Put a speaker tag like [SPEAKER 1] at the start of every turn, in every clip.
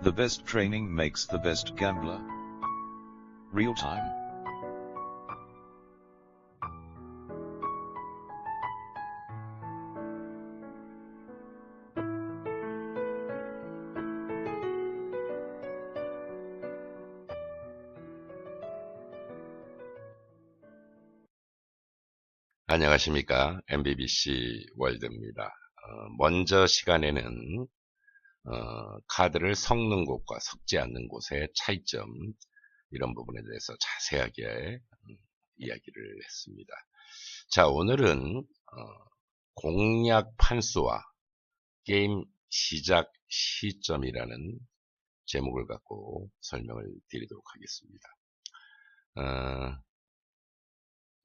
[SPEAKER 1] The best training makes the best gambler. Real time.
[SPEAKER 2] 안녕하십니까. MBBC 월드입니다. 먼저 시간에는 카드를 섞는 곳과 섞지 않는 곳의 차이점, 이런 부분에 대해서 자세하게 이야기를 했습니다. 자, 오늘은 공략 판수와 게임 시작 시점이라는 제목을 갖고 설명을 드리도록 하겠습니다.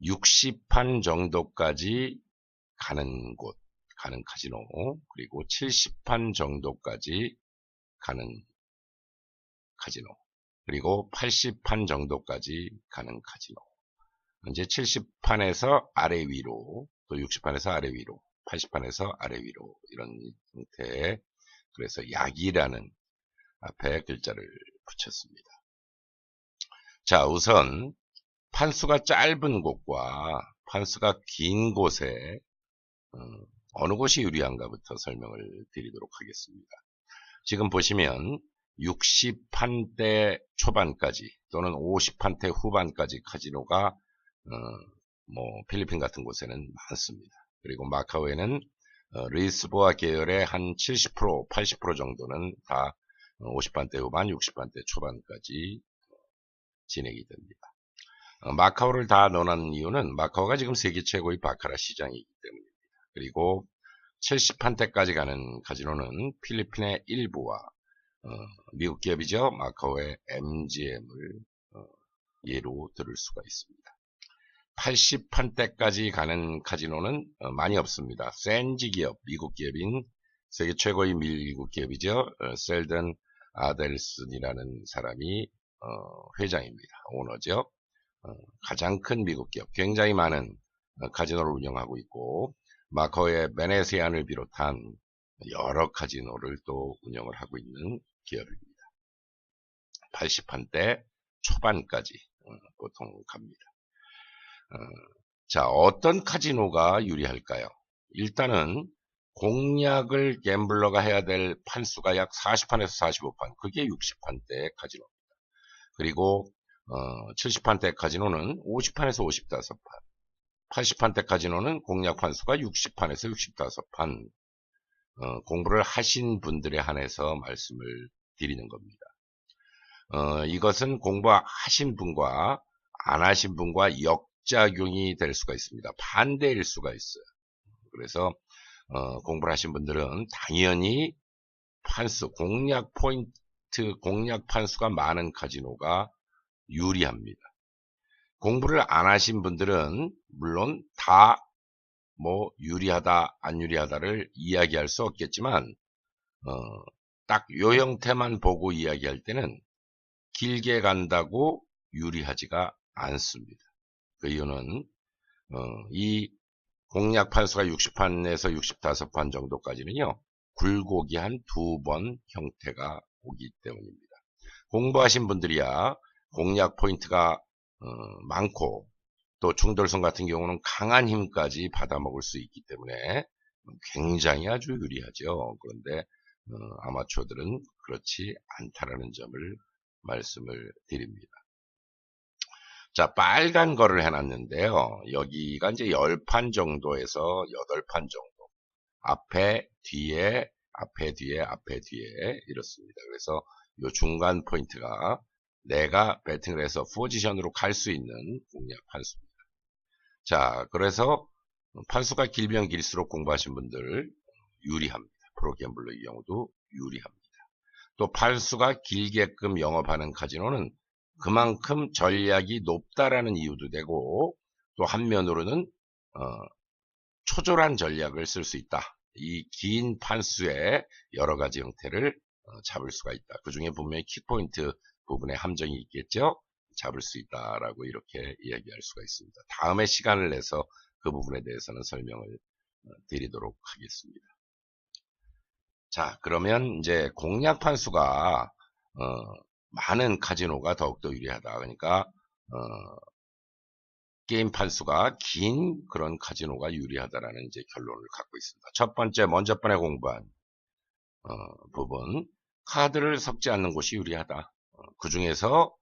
[SPEAKER 2] 60판 정도까지 가는 곳, 가는 카지노, 그리고 70판 정도까지 가는 카지노, 그리고 80판 정도까지 가는 카지노. 이제 70판에서 아래 위로, 또 60판에서 아래 위로, 80판에서 아래 위로, 이런 형태의, 그래서 약이라는 앞에 글자를 붙였습니다. 자, 우선 판수가 짧은 곳과 판수가 긴 곳에 어느 곳이 유리한가부터 설명을 드리도록 하겠습니다. 지금 보시면 60판대 초반까지 또는 50판대 후반까지 카지노가 필리핀 같은 곳에는 많습니다. 그리고 마카오에는 리스보아 계열의 한 70%, 80% 정도는 다 50판대 후반, 60판대 초반까지 진행이 됩니다. 마카오를 다 넣어놓은 이유는 마카오가 지금 세계 최고의 바카라 시장이기 때문입니다. 그리고 70판대까지 가는 카지노는 필리핀의 일부와 미국 기업이죠. 마카오의 MGM을 예로 들을 수가 있습니다. 80판대까지 가는 카지노는 많이 없습니다. 센지 기업, 미국 기업인 세계 최고의 미국 기업이죠. 셀든 아델슨이라는 사람이 회장입니다. 오너죠. 가장 큰 미국 기업, 굉장히 많은 카지노를 운영하고 있고 마카오의 베네시안을 비롯한 여러 카지노를 또 운영을 하고 있는 기업입니다. 80판대 초반까지 보통 갑니다. 자, 어떤 카지노가 유리할까요? 일단은 공략을 갬블러가 해야 될 판수가 약 40판에서 45판, 그게 60판대 카지노입니다. 그리고 70판대 카지노는 50판에서 55판, 80판대 카지노는 공략 판수가 60판에서 65판, 공부를 하신 분들에 한해서 말씀을 드리는 겁니다. 이것은 공부하신 분과 안 하신 분과 역작용이 될 수가 있습니다. 반대일 수가 있어요. 그래서 공부를 하신 분들은 당연히 판수, 공략 포인트, 공략 판수가 많은 카지노가 유리합니다. 공부를 안 하신 분들은 물론 다 유리하다, 안 유리하다를 이야기할 수 없겠지만 딱 요 형태만 보고 이야기할 때는 길게 간다고 유리하지가 않습니다. 그 이유는 이 공략 판수가 60판에서 65판 정도까지는요, 굴곡이 한 2번 형태가 오기 때문입니다. 공부하신 분들이야 공략 포인트가 많고 또 중돌선 같은 경우는 강한 힘까지 받아먹을 수 있기 때문에 굉장히 아주 유리하죠. 그런데 아마추어들은 그렇지 않다라는 점을 말씀을 드립니다. 자, 빨간 거를 해놨는데요. 여기가 이제 10판 정도에서 8판 정도. 앞에, 뒤에, 앞에, 뒤에, 앞에, 뒤에 이렇습니다. 그래서 이 중간 포인트가 내가 배팅을 해서 포지션으로 갈 수 있는 공략 판수입니다. 자, 그래서 판수가 길면 길수록 공부하신 분들 유리합니다. 프로갬블러의 경우도 유리합니다. 또 판수가 길게끔 영업하는 카지노는 그만큼 전략이 높다라는 이유도 되고 또 한면으로는 초절한 전략을 쓸 수 있다. 이 긴 판수의 여러 가지 형태를 잡을 수가 있다. 그 중에 분명히 키포인트 부분에 함정이 있겠죠. 잡을 수 있다라고 이렇게 이야기할 수가 있습니다. 다음에 시간을 내서 그 부분에 대해서는 설명을 드리도록 하겠습니다. 자, 그러면 이제 공략 판수가 많은 카지노가 더욱더 유리하다. 그러니까 게임 판수가 긴 그런 카지노가 유리하다라는 이제 결론을 갖고 있습니다. 첫 번째, 먼저 번에 공부한 부분, 카드를 섞지 않는 곳이 유리하다. 그 중에서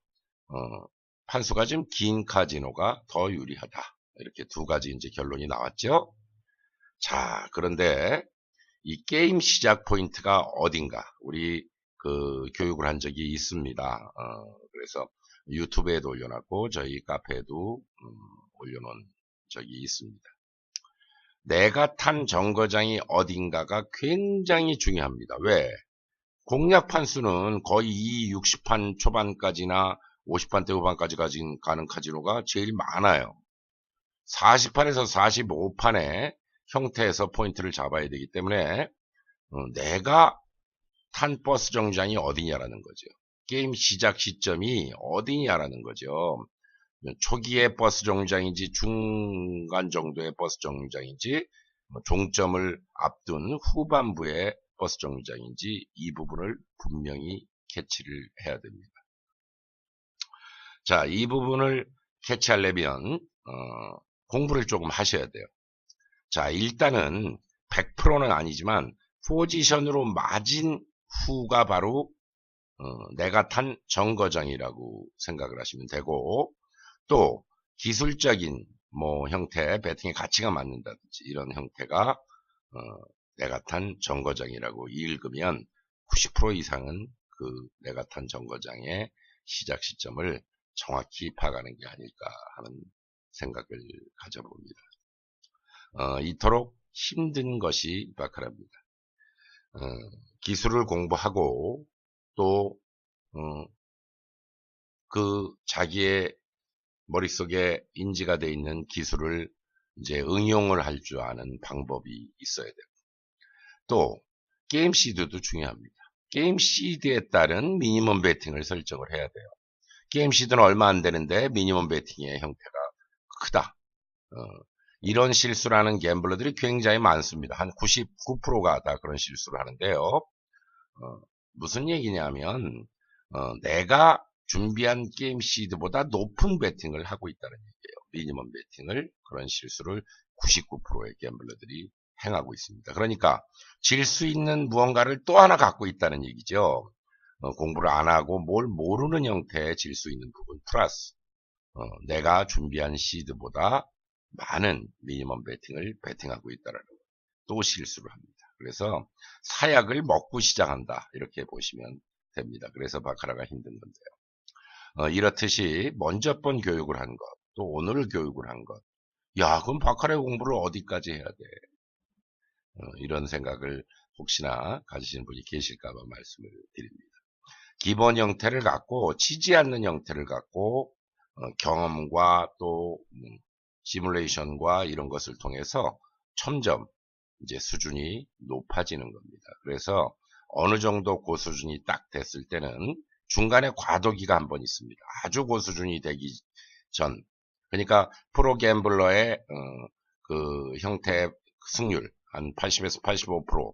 [SPEAKER 2] 판수가 좀 긴 카지노가 더 유리하다. 이렇게 두 가지 이제 결론이 나왔죠. 자, 그런데 이 게임 시작 포인트가 어딘가? 우리 그 교육을 한 적이 있습니다. 그래서 유튜브에도 올려놨고 저희 카페에도 올려놓은 적이 있습니다. 내가 탄 정거장이 어딘가가 굉장히 중요합니다. 왜? 공략 판수는 거의 이 60판 초반까지나 50판대 후반까지 가는 카지노가 제일 많아요. 40판에서 45판의 형태에서 포인트를 잡아야 되기 때문에 내가 탄 버스 정류장이 어디냐라는 거죠. 게임 시작 시점이 어디냐라는 거죠. 초기의 버스 정류장인지 중간 정도의 버스 정류장인지 종점을 앞둔 후반부의 버스 정류장인지 이 부분을 분명히 캐치를 해야 됩니다. 자, 이 부분을 캐치하려면 공부를 조금 하셔야 돼요. 자, 일단은 100%는 아니지만 포지션으로 맞은 후가 바로 내가 탄 정거장이라고 생각을 하시면 되고, 또 기술적인 뭐 형태, 배팅의 가치가 맞는다든지 이런 형태가 내가 탄 정거장이라고 읽으면 90% 이상은 그 내가 탄 정거장의 시작 시점을 정확히 파악하는 게 아닐까 하는 생각을 가져봅니다. 이토록 힘든 것이 바카라입니다. 기술을 공부하고 또 그 자기의 머릿속에 인지가 되어 있는 기술을 이제 응용을 할 줄 아는 방법이 있어야 되고, 또 게임 시드도 중요합니다. 게임 시드에 따른 미니멈 베팅을 설정을 해야 돼요. 게임 시드는 얼마 안 되는데 미니멈 베팅의 형태가 크다. 이런 실수를 하는 갬블러들이 굉장히 많습니다. 한 99%가 다 그런 실수를 하는데요. 무슨 얘기냐면 내가 준비한 게임 시드보다 높은 베팅을 하고 있다는 얘기예요. 미니멈 베팅을. 그런 실수를 99%의 갬블러들이 행하고 있습니다. 그러니까 질 수 있는 무언가를 또 하나 갖고 있다는 얘기죠. 공부를 안 하고 뭘 모르는 형태의 질 수 있는 부분 플러스 내가 준비한 시드보다 많은 미니멈 베팅을 베팅하고 있다는 또 실수를 합니다. 그래서 사약을 먹고 시작한다 이렇게 보시면 됩니다. 그래서 바카라가 힘든 건데요. 이렇듯이 먼저 번 교육을 한 것, 또 오늘 교육을 한 것, 야 그럼 바카라 공부를 어디까지 해야 돼? 이런 생각을 혹시나 가지시는 분이 계실까 봐 말씀을 드립니다. 기본 형태를 갖고 치지 않는 형태를 갖고 경험과 또 시뮬레이션과 이런 것을 통해서 점점 이제 수준이 높아지는 겁니다. 그래서 어느 정도 고수준이 딱 됐을 때는 중간에 과도기가 한 번 있습니다. 아주 고수준이 되기 전, 그러니까 프로갬블러의 그 형태의 승률 한 80에서 85%,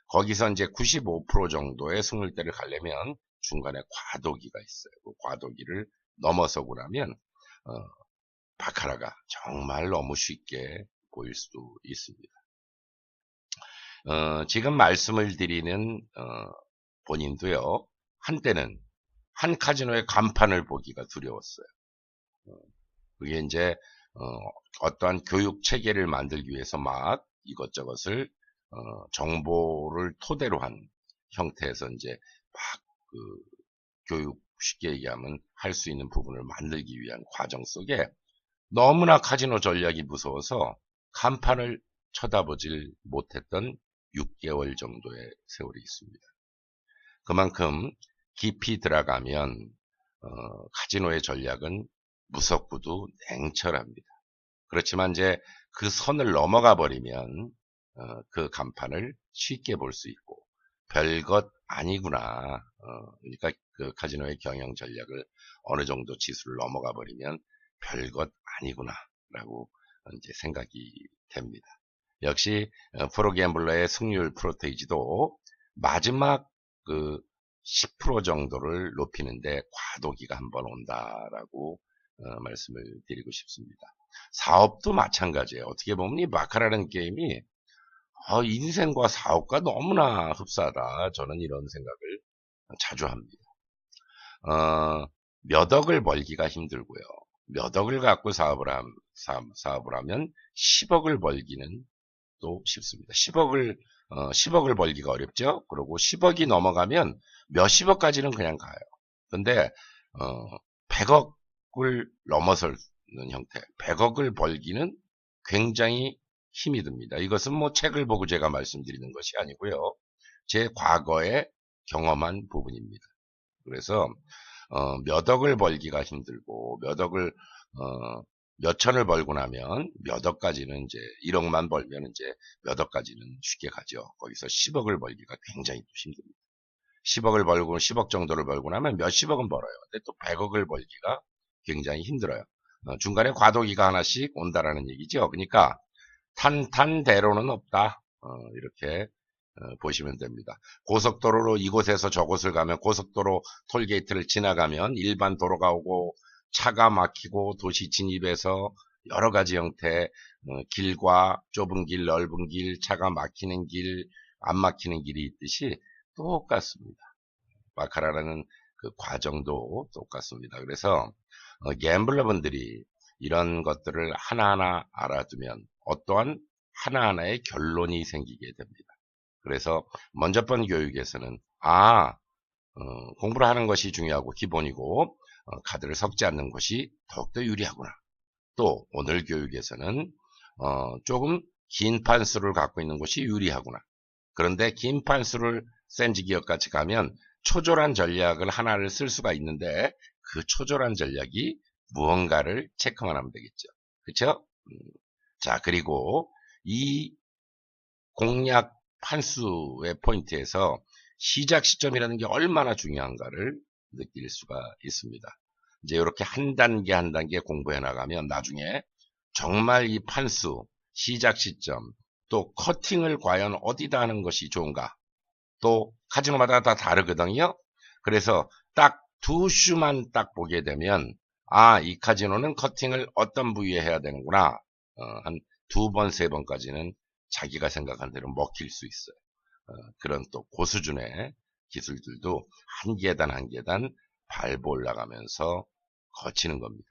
[SPEAKER 2] 거기서 이제 95% 정도의 승률대를 가려면 중간에 과도기가 있어요. 그 과도기를 넘어서고 나면 바카라가 정말 너무 쉽게 보일 수도 있습니다. 지금 말씀을 드리는 본인도요. 한때는 한 카지노의 간판을 보기가 두려웠어요. 그게 이제 어떠한 교육 체계를 만들기 위해서 막 이것저것을 정보를 토대로 한 형태에서 이제 막 그 교육 쉽게 얘기하면 할 수 있는 부분을 만들기 위한 과정 속에 너무나 카지노 전략이 무서워서 간판을 쳐다보질 못했던 6개월 정도의 세월이 있습니다. 그만큼 깊이 들어가면 카지노의 전략은 무섭고도 냉철합니다. 그렇지만 이제 그 선을 넘어가 버리면 그 간판을 쉽게 볼 수 있고 별것 아니구나. 그러니까 그 카지노의 경영 전략을 어느 정도 지수를 넘어가 버리면 별것 아니구나라고 이제 생각이 됩니다. 역시 프로갬블러의 승률 프로테이지도 마지막 그 10% 정도를 높이는데 과도기가 한번 온다라고 말씀을 드리고 싶습니다. 사업도 마찬가지예요. 어떻게 보면 이 바카라는 게임이 인생과 사업과 너무나 흡사하다. 저는 이런 생각을 자주 합니다. 몇 억을 벌기가 힘들고요. 몇 억을 갖고 사업을 하면 10억을 벌기는 또 쉽습니다. 10억을 벌기가 어렵죠. 그리고 10억이 넘어가면 몇십억까지는 그냥 가요. 근데 100억을 넘어서는 형태, 100억을 벌기는 굉장히 힘이 듭니다. 이것은 뭐 책을 보고 제가 말씀드리는 것이 아니고요. 제 과거에 경험한 부분입니다. 그래서 몇 억을 벌기가 힘들고 몇 천을 벌고 나면 몇 억까지는 이제 1억만 벌면 이제 몇 억까지는 쉽게 가죠. 거기서 10억을 벌기가 굉장히 힘듭니다. 10억을 벌고 10억 정도를 벌고 나면 몇십억은 벌어요. 근데 또 100억을 벌기가 굉장히 힘들어요. 중간에 과도기가 하나씩 온다라는 얘기죠. 그러니까 탄탄대로는 없다. 이렇게 보시면 됩니다. 고속도로로 이곳에서 저곳을 가면 고속도로 톨게이트를 지나가면 일반 도로가 오고 차가 막히고 도시 진입에서 여러 가지 형태 길과 좁은 길, 넓은 길, 차가 막히는 길, 안 막히는 길이 있듯이 똑같습니다. 바카라라는 그 과정도 똑같습니다. 그래서 갬블러분들이 이런 것들을 하나하나 알아두면 어떠한 하나하나의 결론이 생기게 됩니다. 그래서 먼저 번 교육에서는 공부를 하는 것이 중요하고 기본이고 카드를 섞지 않는 것이 더욱더 유리하구나. 또 오늘 교육에서는 조금 긴 판수를 갖고 있는 것이 유리하구나. 그런데 긴 판수를 센지 기업같이 가면 초절한 전략을 하나를 쓸 수가 있는데 그 초절한 전략이 무언가를 체크만 하면 되겠죠. 그렇죠? 자, 그리고 이 공략 판수의 포인트에서 시작 시점이라는 게 얼마나 중요한가를 느낄 수가 있습니다. 이제 이렇게 한 단계 한 단계 공부해 나가면 나중에 정말 이 판수, 시작 시점, 또 커팅을 과연 어디다 하는 것이 좋은가, 또 카지노마다 다 다르거든요. 그래서 딱 두 슈만 딱 보게 되면 이 카지노는 커팅을 어떤 부위에 해야 되는구나. 한 두 번, 세 번까지는 자기가 생각한 대로 먹힐 수 있어요. 그런 또 고수준의 기술들도 한 계단 한 계단 밟아 올라가면서 거치는 겁니다.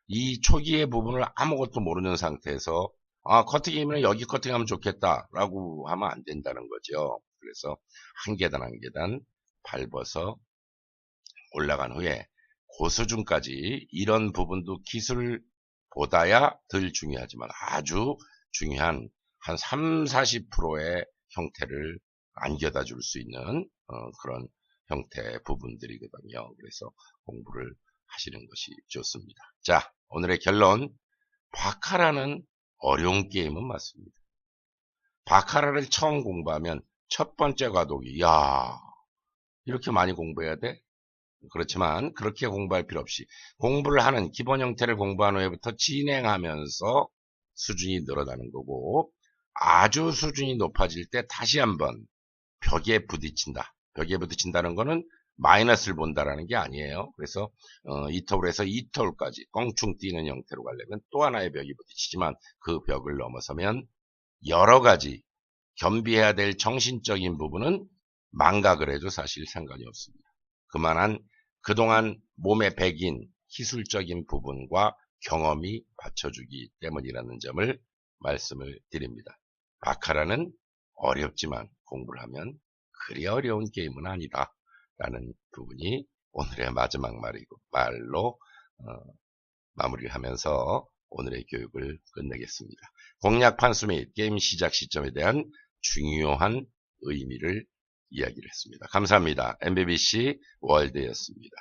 [SPEAKER 2] 이 초기의 부분을 아무것도 모르는 상태에서 커팅이면 여기 커팅하면 좋겠다라고 하면 안 된다는 거죠. 그래서 한 계단 한 계단 밟아서 올라간 후에 고수준까지 이런 부분도 기술보다야 덜 중요하지만 아주 중요한 한 30~40%의 형태를 안겨다 줄 수 있는 그런 형태의 부분들이거든요. 그래서 공부를 하시는 것이 좋습니다. 자, 오늘의 결론. 바카라는 어려운 게임은 맞습니다. 바카라를 처음 공부하면 첫 번째 과도기, 이렇게 많이 공부해야 돼? 그렇지만 그렇게 공부할 필요 없이 공부를 하는 기본 형태를 공부한 후에부터 진행하면서 수준이 늘어나는 거고, 아주 수준이 높아질 때 다시 한번 벽에 부딪힌다. 벽에 부딪힌다는 거는 마이너스를 본다라는 게 아니에요. 그래서 2톨에서 2톨까지 껑충 뛰는 형태로 가려면 또 하나의 벽이 부딪히지만 그 벽을 넘어서면 여러 가지 겸비해야 될 정신적인 부분은 망각을 해도 사실 상관이 없습니다. 그만한 그동안 몸에 배긴 기술적인 부분과 경험이 받쳐주기 때문이라는 점을 말씀을 드립니다. 바카라는 어렵지만 공부를 하면 그리 어려운 게임은 아니다 라는 부분이 오늘의 마지막 말로 마무리를 하면서 오늘의 교육을 끝내겠습니다. 공략 판수 및 게임 시작 시점에 대한 중요한 의미를 이야기를 했습니다. 감사합니다. MBBC 월드였습니다.